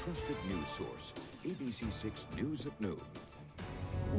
trusted news source, ABC6 News at noon.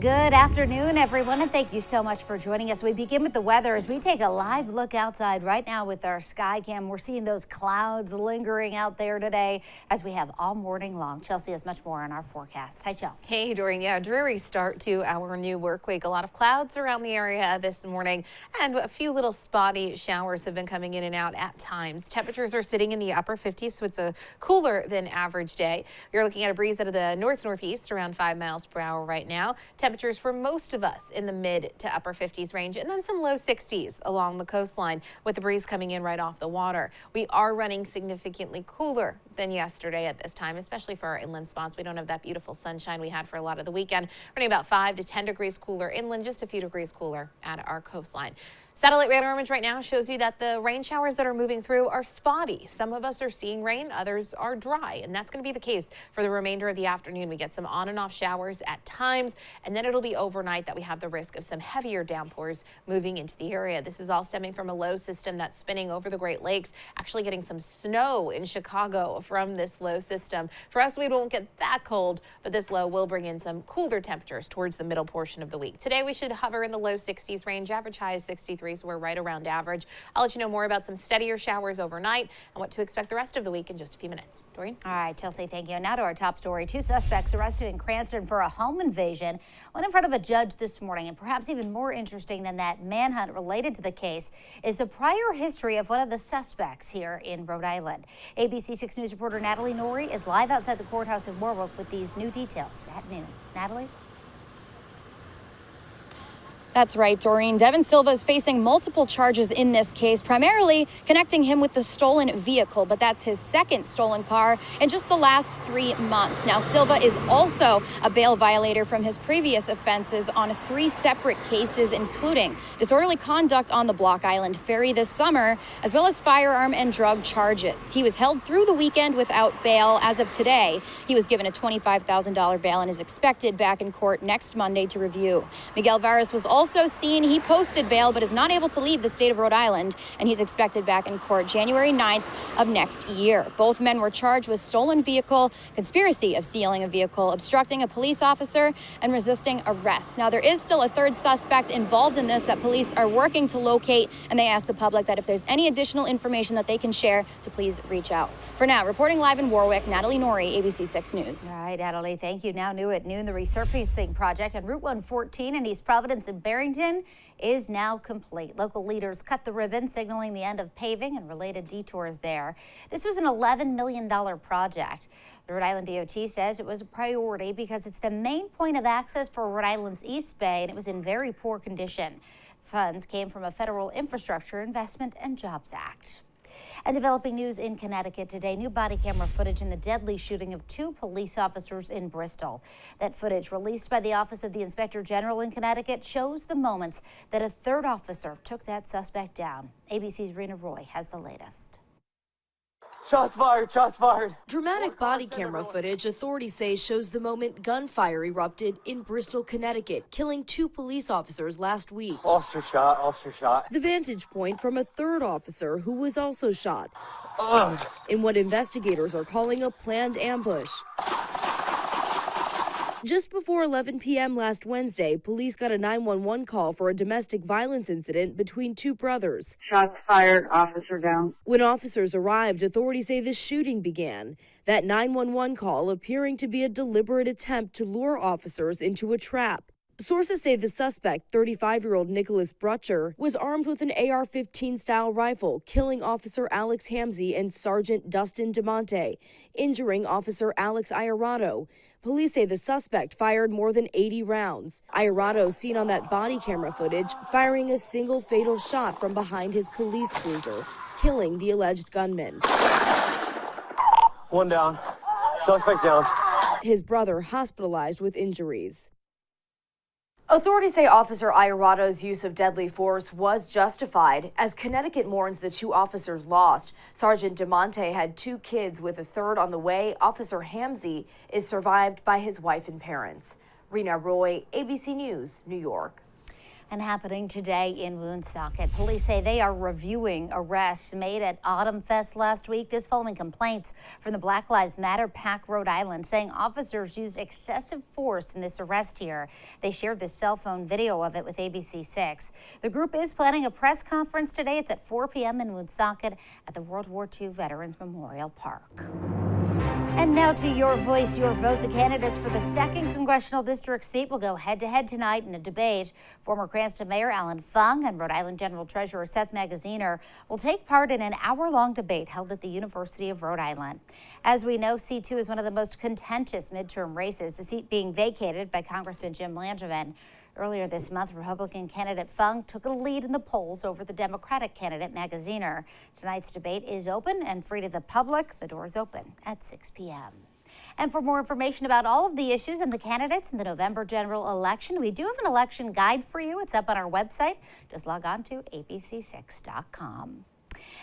Good afternoon, everyone, and thank you so much for joining us. We begin with the weather as we take a live look outside right now with our sky cam. We're seeing those clouds lingering out there today as we have all morning long. Chelsea has much more on our forecast. Hi, Chelsea. Hey, Doreen. Yeah, dreary start to our new work week. A lot of clouds around the area this morning, and a few little spotty showers have been coming in and out at times. Temperatures are sitting in the upper 50s, so it's a cooler than average day. You're looking at a breeze out of the northeast around 5 miles per hour right now. Temperatures for most of us in the mid to upper 50s range, and then some low 60s along the coastline with the breeze coming in right off the water. We are running significantly cooler than yesterday at this time, especially for our inland spots. We don't have that beautiful sunshine we had for a lot of the weekend. Running about 5 to 10 degrees cooler inland, just a few degrees cooler at our coastline. Satellite radar image right now shows you that the rain showers that are moving through are spotty. Some of us are seeing rain, others are dry, and that's going to be the case for the remainder of the afternoon. We get some on and off showers at times, and then it'll be overnight that we have the risk of some heavier downpours moving into the area. This is all stemming from a low system that's spinning over the Great Lakes, actually getting some snow in Chicago from this low system. For us, we won't get that cold, but this low will bring in some cooler temperatures towards the middle portion of the week. Today, we should hover in the low 60s range. Average high is 63. So we're right around average. I'll let you know more about some steadier showers overnight and what to expect the rest of the week in just a few minutes. Doreen? All right, Chelsea, thank you. Now to our top story. 2 suspects arrested in Cranston for a home invasion went in front of a judge this morning. And perhaps even more interesting than that manhunt related to the case is the prior history of one of the suspects here in Rhode Island. ABC6 News reporter Natalie Norrie is live outside the courthouse in Warwick with these new details at noon. Natalie? That's right, Doreen. Devin Silva is facing multiple charges in this case, primarily connecting him with the stolen vehicle, but that's his second stolen car in just the last 3 months. Now, Silva is also a bail violator from his previous offenses on 3 separate cases, including disorderly conduct on the Block Island ferry this summer, as well as firearm and drug charges. He was held through the weekend without bail. As of today, he was given a $25,000 bail and is expected back in court next Monday to review. Miguel Vargas was also seen. He posted bail but is not able to leave the state of Rhode Island, and he's expected back in court January 9th of next year. Both men were charged with stolen vehicle, conspiracy of stealing a vehicle, obstructing a police officer, and resisting arrest. Now, there is still a third suspect involved in this that police are working to locate, and they ask the public that if there's any additional information that they can share to please reach out. For now, reporting live in Warwick, Natalie Norrie, ABC6 News. All right, Natalie, thank you. Now new at noon, the resurfacing project on Route 114 in East Providence and Barrington is now complete. Local leaders cut the ribbon, signaling the end of paving and related detours there. This was an $11 million project. The Rhode Island DOT says it was a priority because it's the main point of access for Rhode Island's East Bay, and it was in very poor condition. Funds came from a federal Infrastructure Investment and Jobs Act. And developing news in Connecticut today, new body camera footage in the deadly shooting of 2 police officers in Bristol. That footage, released by the Office of the Inspector General in Connecticut, shows the moments that a third officer took that suspect down. ABC's Rena Roy has the latest. Shots fired, shots fired. Dramatic body camera footage, authorities say, shows the moment gunfire erupted in Bristol, Connecticut, killing 2 police officers last week. Officer shot, officer shot. The vantage point from a third officer who was also shot Ugh. in what investigators are calling a planned ambush. Just before 11 p.m. last Wednesday, police got a 911 call for a domestic violence incident between 2 brothers. Shots fired, officer down. When officers arrived, authorities say the shooting began. That 911 call appearing to be a deliberate attempt to lure officers into a trap. Sources say the suspect, 35-year-old Nicholas Brutcher, was armed with an AR-15 style rifle, killing Officer Alex Hamzy and Sergeant Dustin DeMonte, injuring Officer Alex Iarato. Police say the suspect fired more than 80 rounds. Iarato, seen on that body camera footage, firing a single fatal shot from behind his police cruiser, killing the alleged gunman. One down. Suspect down. His brother hospitalized with injuries. Authorities say Officer Iarato's use of deadly force was justified. As Connecticut mourns the 2 officers lost, Sergeant DeMonte had 2 kids with a third on the way. Officer Hamzy is survived by his wife and parents. Rena Roy, ABC News, New York. And happening today in Woonsocket. Police say they are reviewing arrests made at Autumn Fest last week. This following complaints from the Black Lives Matter PAC Rhode Island saying officers used excessive force in this arrest here. They shared this cell phone video of it with ABC6. The group is planning a press conference today. It's at 4 p.m. in Woonsocket at the World War II Veterans Memorial Park. And now to your voice, your vote. The candidates for the 2nd Congressional District seat will go head-to-head tonight in a debate. Former Cranston Mayor Alan Fung and Rhode Island General Treasurer Seth Magaziner will take part in an hour-long debate held at the University of Rhode Island. As we know, C2 is one of the most contentious midterm races, the seat being vacated by Congressman Jim Langevin. Earlier this month, Republican candidate Fung took a lead in the polls over the Democratic candidate Magaziner. Tonight's debate is open and free to the public. The doors open at 6 p.m. And for more information about all of the issues and the candidates in the November general election, we do have an election guide for you. It's up on our website. Just log on to ABC6.com.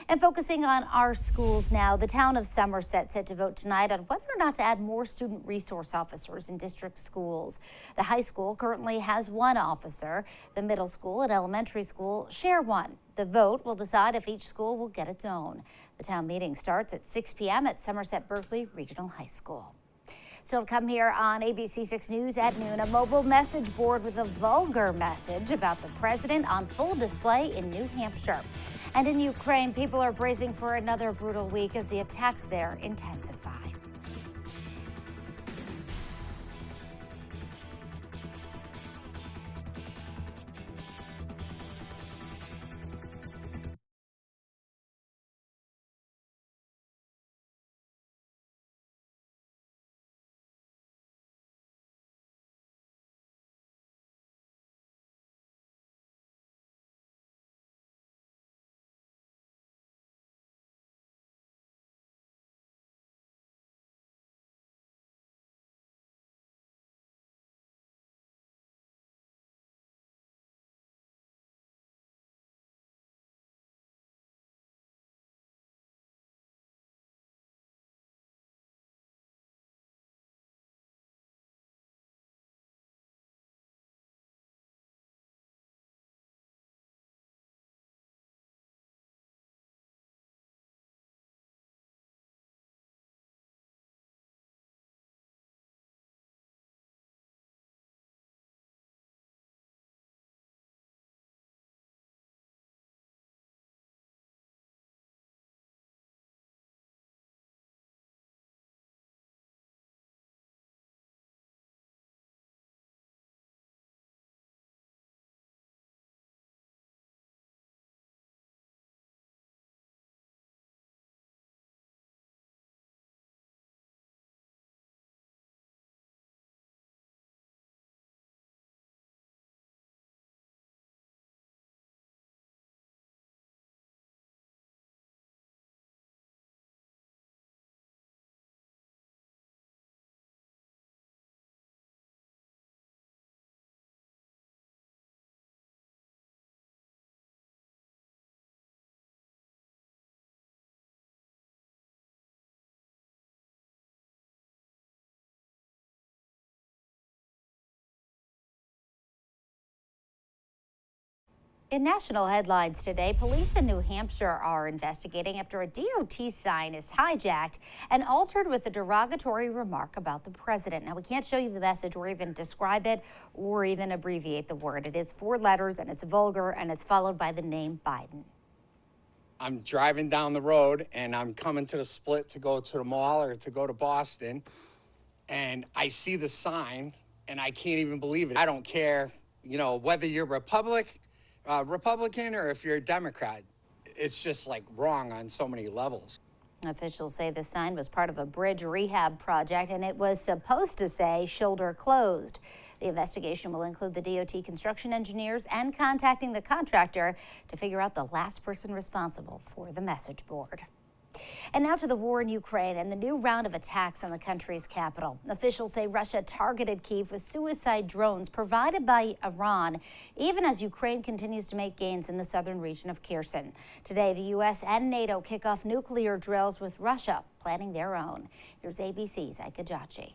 And focusing on our schools now, the town of Somerset set to vote tonight on whether or not to add more student resource officers in district schools. The high school currently has 1 officer. The middle school and elementary school share 1. The vote will decide if each school will get its own. The town meeting starts at 6 p.m. at Somerset Berkeley Regional High School. Still to come here on ABC6 News at noon, a mobile message board with a vulgar message about the president on full display in New Hampshire. And in Ukraine, people are bracing for another brutal week as the attacks there intensify. In national headlines today, police in New Hampshire are investigating after a DOT sign is hijacked and altered with a derogatory remark about the president. Now, we can't show you the message or even describe it or even abbreviate the word. It is 4 letters and it's vulgar and it's followed by the name Biden. I'm driving down the road and I'm coming to the split to go to the mall or to go to Boston, and I see the sign and I can't even believe it. I don't care, you know, whether you're Republican or if you're a Democrat. It's just like wrong on so many levels. Officials say the sign was part of a bridge rehab project and it was supposed to say shoulder closed. The investigation will include the DOT construction engineers and contacting the contractor to figure out the last person responsible for the message board. And now to the war in Ukraine and the new round of attacks on the country's capital. Officials say Russia targeted Kyiv with suicide drones provided by Iran, even as Ukraine continues to make gains in the southern region of Kherson. Today, the U.S. and NATO kick off nuclear drills with Russia, planning their own. Here's ABC's Ika Jachi.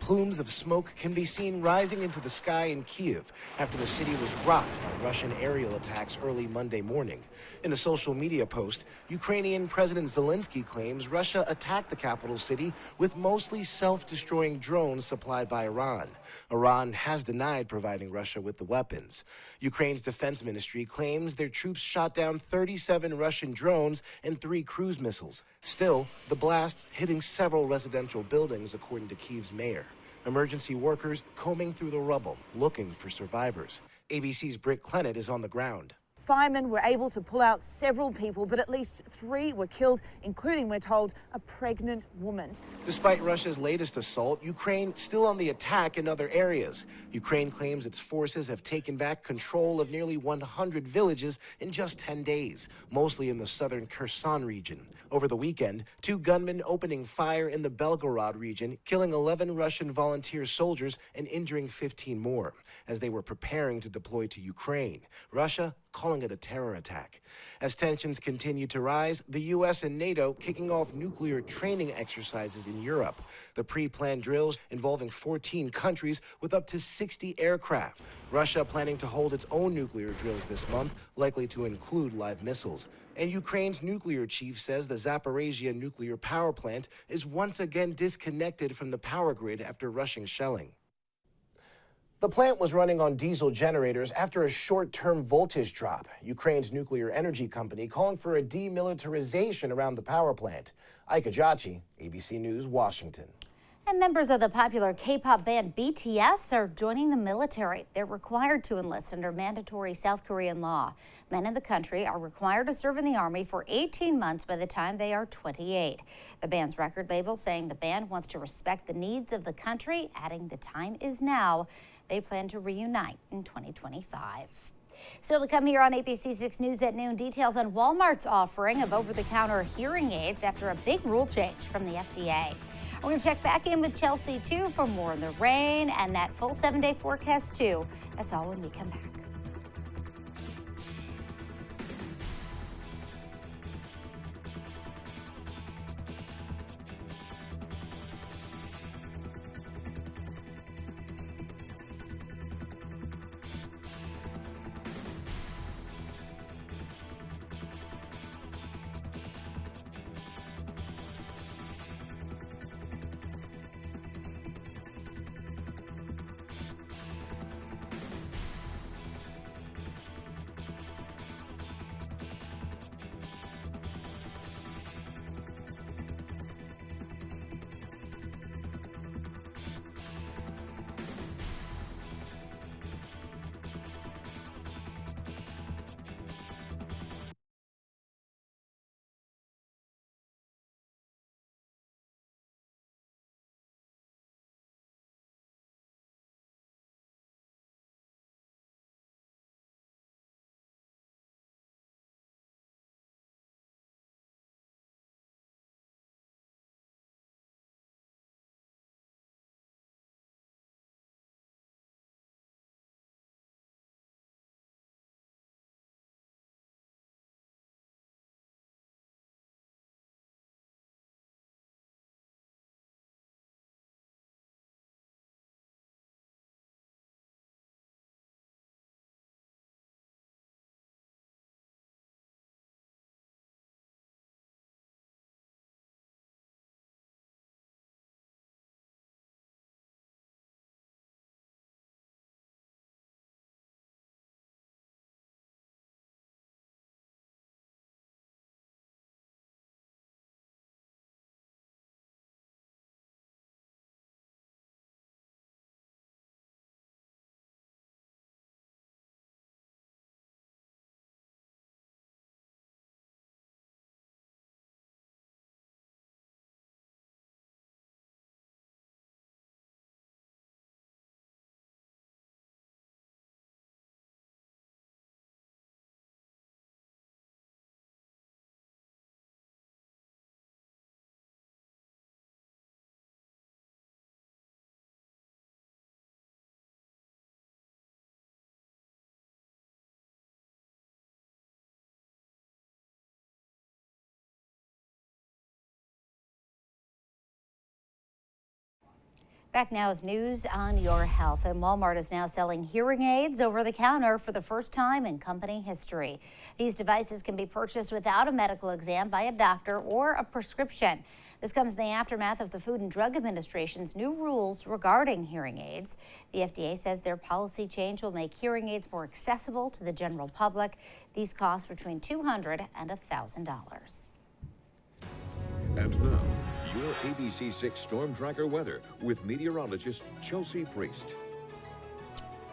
Plumes of smoke can be seen rising into the sky in Kyiv after the city was rocked by Russian aerial attacks early Monday morning. In a social media post, Ukrainian President Zelensky claims Russia attacked the capital city with mostly self-destroying drones supplied by Iran. Iran has denied providing Russia with the weapons. Ukraine's defense ministry claims their troops shot down 37 Russian drones and 3 cruise missiles. Still, the blast hitting several residential buildings, according to Kyiv's mayor. Emergency workers combing through the rubble, looking for survivors. ABC's Britt Clennett is on the ground. Firemen were able to pull out several people, but at least 3 were killed, including, we're told, a pregnant woman. Despite Russia's latest assault, Ukraine still on the attack in other areas. Ukraine claims its forces have taken back control of nearly 100 villages in just 10 days, mostly in the southern Kherson region. Over the weekend, 2 gunmen opening fire in the Belgorod region, killing 11 Russian volunteer soldiers and injuring 15 more, as they were preparing to deploy to Ukraine. Russia calling it a terror attack. As tensions continue to rise, the U.S. and NATO kicking off nuclear training exercises in Europe. The pre-planned drills involving 14 countries with up to 60 aircraft. Russia planning to hold its own nuclear drills this month, likely to include live missiles. And Ukraine's nuclear chief says the Zaporizhia nuclear power plant is once again disconnected from the power grid after Russian shelling. The plant was running on diesel generators after a short-term voltage drop. Ukraine's nuclear energy company calling for a demilitarization around the power plant. Ike Ajachi, ABC News, Washington. And members of the popular K-pop band BTS are joining the military. They're required to enlist under mandatory South Korean law. Men in the country are required to serve in the Army for 18 months by the time they are 28. The band's record label saying the band wants to respect the needs of the country, adding the time is now. They plan to reunite in 2025. Still to come here on ABC6 News at noon, details on Walmart's offering of over-the-counter hearing aids after a big rule change from the FDA. We're going to check back in with Chelsea, too, for more on the rain and that full 7-day forecast, too. That's all when we come back. Back now with news on your health. And Walmart is now selling hearing aids over the counter for the first time in company history. These devices can be purchased without a medical exam by a doctor or a prescription. This comes in the aftermath of the Food and Drug Administration's new rules regarding hearing aids. The FDA says their policy change will make hearing aids more accessible to the general public. These cost between $200 and $1,000. And now, your ABC6 Storm Tracker weather with meteorologist Chelsea Priest.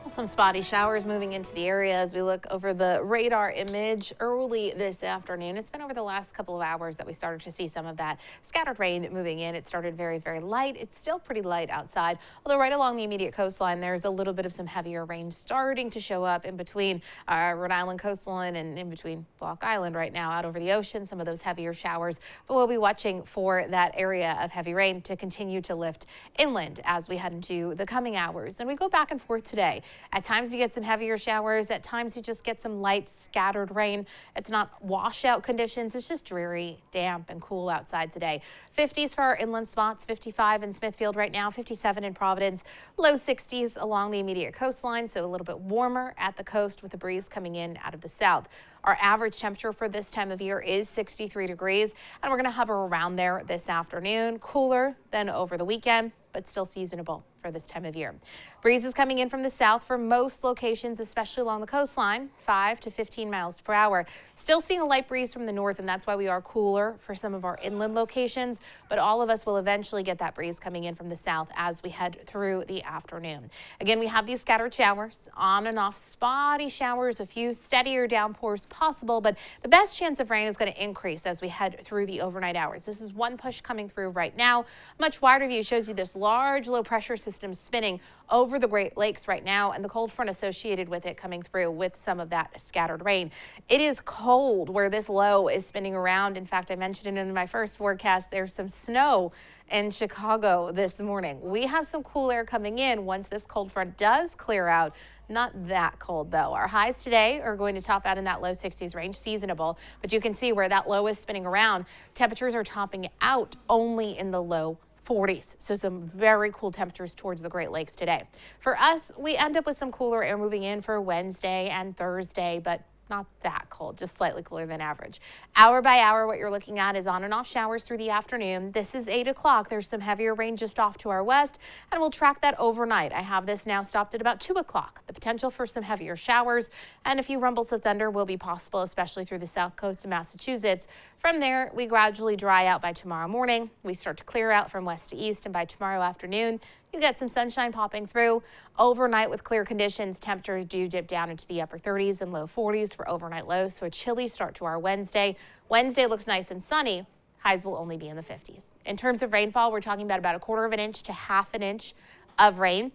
Some spotty showers moving into the area as we look over the radar image early this afternoon. It's been over the last couple of hours that we started to see some of that scattered rain moving in. It started very, very light. It's still pretty light outside, although right along the immediate coastline, there's a little bit of some heavier rain starting to show up in between Rhode Island coastline and in between Block Island right now out over the ocean, some of those heavier showers. But we'll be watching for that area of heavy rain to continue to lift inland as we head into the coming hours. And we go back and forth today. At times you get some heavier showers. At times you just get some light scattered rain. It's not washout conditions. It's just dreary, damp, and cool outside today. 50s for our inland spots, 55 in Smithfield right now, 57 in Providence, low 60s along the immediate coastline, so a little bit warmer at the coast with a breeze coming in out of the south. Our average temperature for this time of year is 63 degrees, and we're going to hover around there this afternoon. Cooler than over the weekend, but still seasonable for this time of year. Breezes coming in from the south for most locations, especially along the coastline, 5 to 15 miles per hour. Still seeing a light breeze from the north, and that's why we are cooler for some of our inland locations. But all of us will eventually get that breeze coming in from the south as we head through the afternoon. Again, we have these scattered showers, on and off spotty showers, a few steadier downpours possible, but the best chance of rain is going to increase as we head through the overnight hours. This is one push coming through right now. A much wider view shows you this large low pressure system spinning over the Great Lakes right now, and the cold front associated with it coming through with some of that scattered rain. It is cold where this low is spinning around. In fact, I mentioned it in my first forecast. There's some snow in Chicago this morning. We have some cool air coming in once this cold front does clear out. Not that cold, though. Our highs today are going to top out in that low 60s range, seasonable, but you can see where that low is spinning around. Temperatures are topping out only in the low 40s, so some very cool temperatures towards the Great Lakes today. For us, we end up with some cooler air moving in for Wednesday and Thursday, but not that cold, just slightly cooler than average. Hour by hour, what you're looking at is on and off showers through the afternoon. This is 8 o'clock. There's some heavier rain just off to our west, and we'll track that overnight. I have this now stopped at about 2 o'clock. The potential for some heavier showers and a few rumbles of thunder will be possible, especially through the south coast of Massachusetts. From there, we gradually dry out by tomorrow morning. We start to clear out from west to east, and by tomorrow afternoon, you get some sunshine popping through. Overnight with clear conditions, temperatures do dip down into the upper 30s and low 40s for overnight lows, so a chilly start to our Wednesday. Wednesday looks nice and sunny. Highs will only be in the 50s. In terms of rainfall, we're talking about a quarter of an inch to half an inch of rain.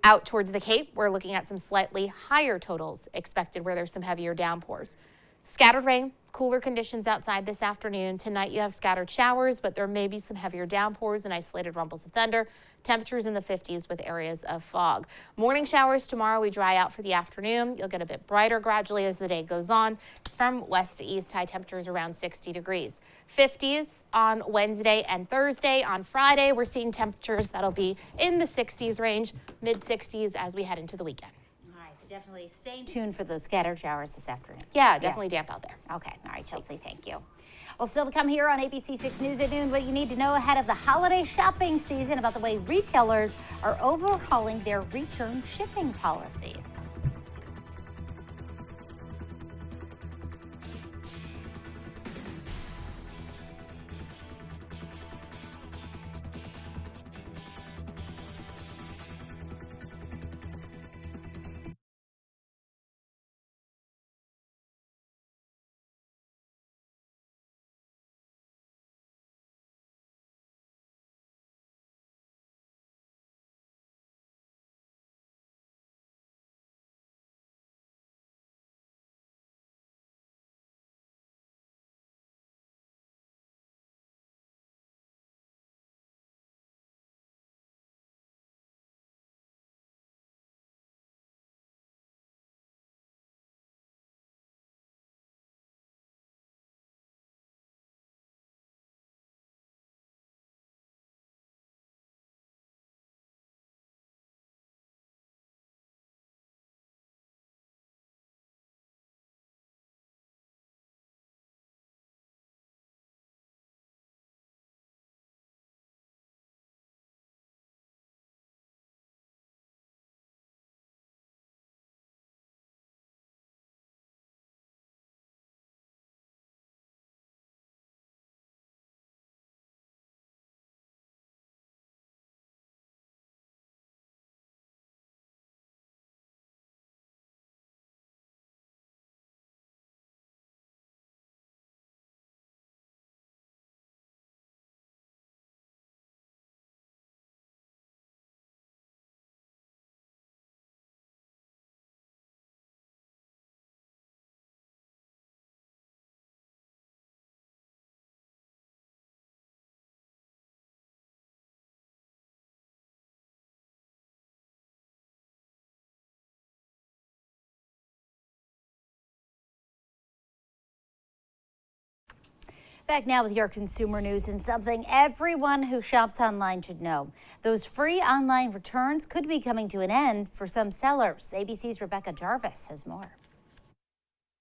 Out towards the Cape, we're looking at some slightly higher totals expected where there's some heavier downpours. Scattered rain, cooler conditions outside this afternoon. Tonight you have scattered showers, but there may be some heavier downpours and isolated rumbles of thunder. Temperatures in the 50s with areas of fog. Morning showers tomorrow. We dry out for the afternoon. You'll get a bit brighter gradually as the day goes on. From west to east, high temperatures around 60 degrees. 50s on Wednesday and Thursday. On Friday, we're seeing temperatures that'll be in the 60s range, mid 60s as we head into the weekend. Definitely stay tuned for those scattered showers this afternoon. Yeah, definitely damp out there. Okay. All right, Chelsea, thank you. Well, still to come here on ABC6 News at Noon, what you need to know ahead of the holiday shopping season about the way retailers are overhauling their return shipping policies. Back now with your consumer news and something everyone who shops online should know. Those free online returns could be coming to an end for some sellers. ABC's Rebecca Jarvis has more.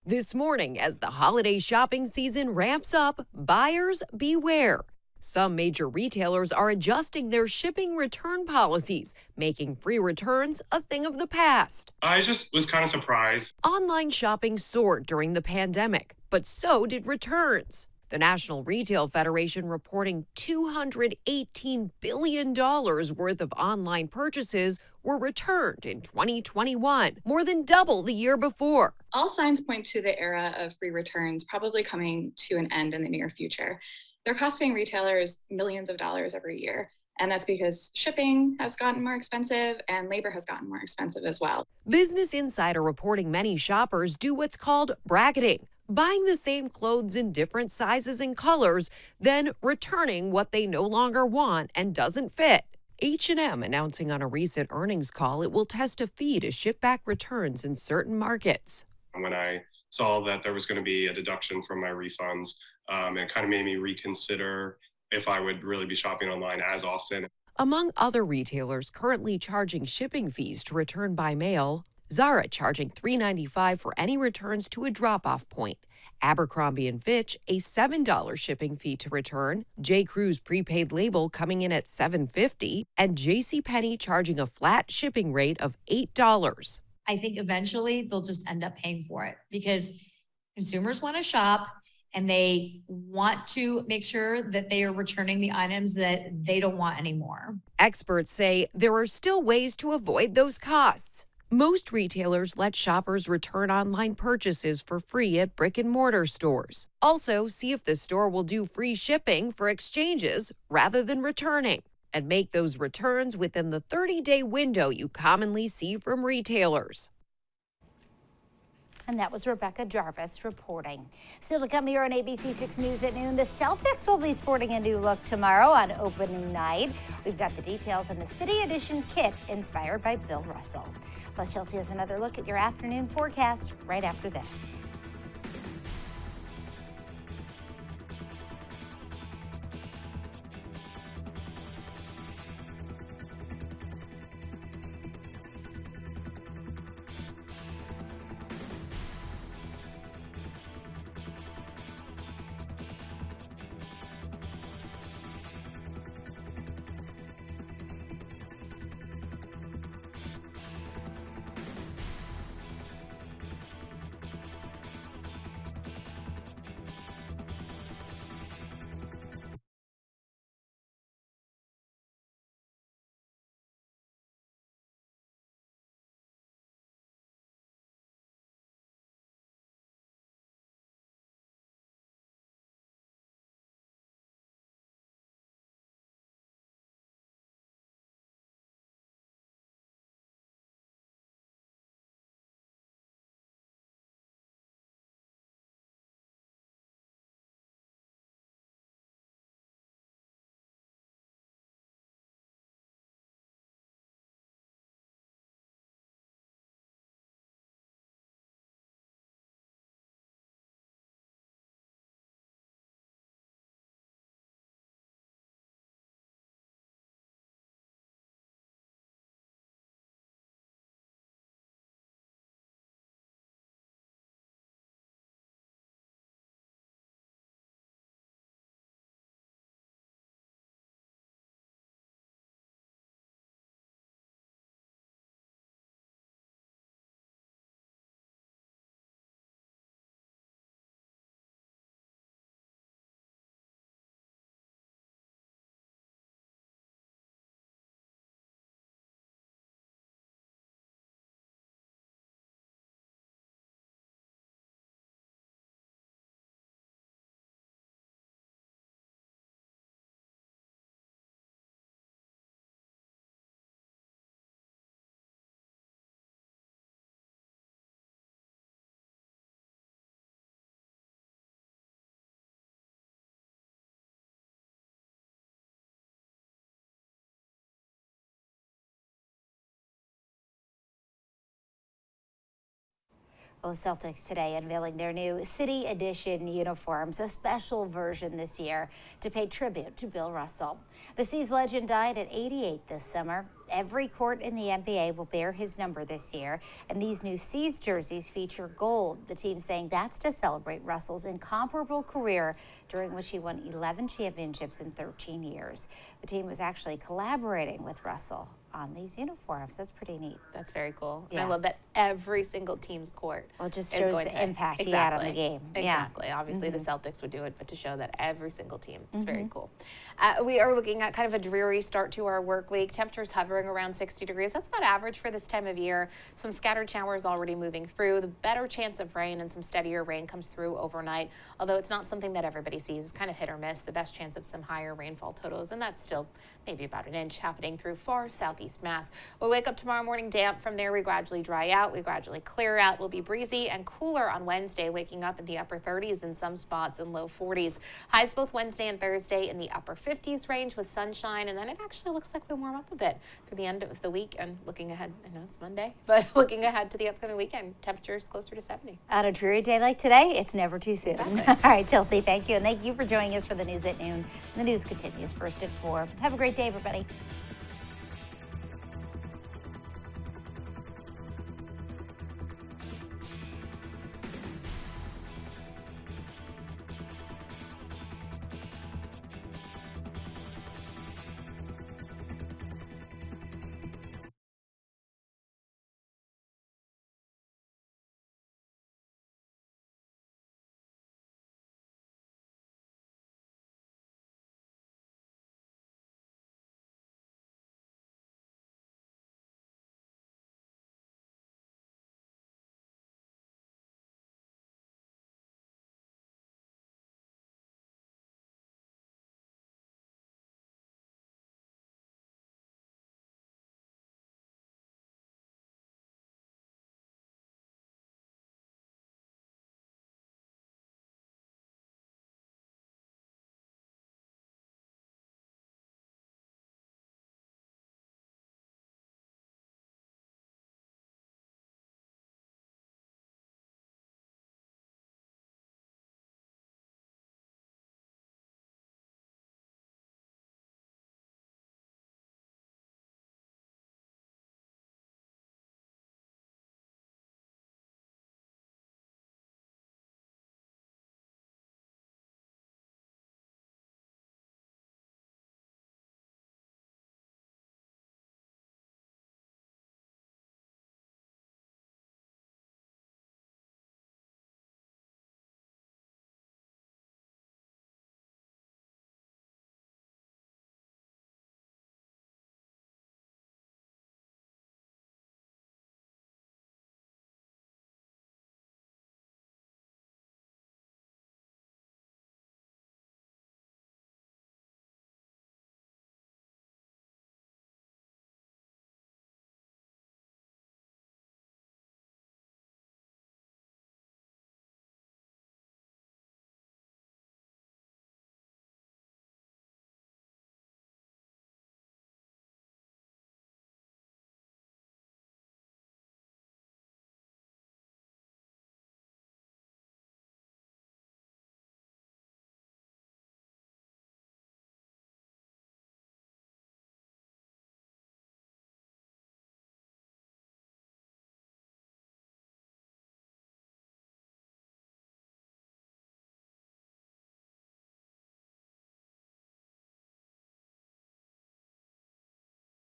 This morning, as the holiday shopping season ramps up, buyers beware. Some major retailers are adjusting their shipping return policies, making free returns a thing of the past. I just was kind of surprised. Online shopping soared during the pandemic, but so did returns. The National Retail Federation reporting $218 billion worth of online purchases were returned in 2021, more than double the year before. All signs point to the era of free returns probably coming to an end in the near future. They're costing retailers millions of dollars every year. And that's because shipping has gotten more expensive and labor has gotten more expensive as well. Business Insider reporting many shoppers do what's called bracketing, buying the same clothes in different sizes and colors, then returning what they no longer want and doesn't fit. H&M announcing on a recent earnings call it will test a fee to ship back returns in certain markets. When I saw that there was going to be a deduction from my refunds, it kind of made me reconsider if I would really be shopping online as often. Among other retailers currently charging shipping fees to return by mail, Zara charging $3.95 for any returns to a drop-off point. Abercrombie & Fitch, a $7 shipping fee to return. J.Crew's prepaid label coming in at $7.50. And JCPenney charging a flat shipping rate of $8. I think eventually they'll just end up paying for it because consumers want to shop and they want to make sure that they are returning the items that they don't want anymore. Experts say there are still ways to avoid those costs. Most retailers let shoppers return online purchases for free at brick-and-mortar stores. Also, see if the store will do free shipping for exchanges rather than returning. And make those returns within the 30-day window you commonly see from retailers. And that was Rebecca Jarvis reporting. Still to come here on ABC6 News at noon, the Celtics will be sporting a new look tomorrow on opening night. We've got the details in the City Edition kit inspired by Bill Russell. Plus, Chelsea has another look at your afternoon forecast right after this. Well, the Celtics today unveiling their new City Edition uniforms, a special version this year to pay tribute to Bill Russell. The C's legend died at 88 this summer. Every court in the NBA will bear his number this year, and these new C's jerseys feature gold. The team saying that's to celebrate Russell's incomparable career, during which he won 11 championships in 13 years. The team was actually collaborating with Russell on these uniforms. That's pretty neat. That's very cool. Yeah. And I love that every single team's court Well, it just is shows going the to impact he had on the game. Exactly. Yeah. Obviously, the Celtics would do it, but to show that every single team, it's very Mhm. cool. We are looking at kind of a dreary start to our work week. Temperatures hovering around 60 degrees. That's about average for this time of year. Some scattered showers already moving through. The better chance of rain and some steadier rain comes through overnight, although it's not something that everybody sees. It's kind of hit or miss. The best chance of some higher rainfall totals, and that's still maybe about an inch happening through far southeast Mass. We'll wake up tomorrow morning damp. From there, we gradually dry out. We gradually clear out. We'll be breezy and cooler on Wednesday, waking up in the upper 30s in some spots and low 40s. Highs both Wednesday and Thursday in the upper 50s range with sunshine, and then it actually looks like we warm up a bit through the end of the week. And looking ahead, I know it's Monday, but looking ahead to the upcoming weekend, temperatures closer to 70. On a dreary day like today, it's never too soon. All right, Chelsea, thank you. And thank you for joining us for the news at noon. The news continues first at 4. Have a great day, everybody.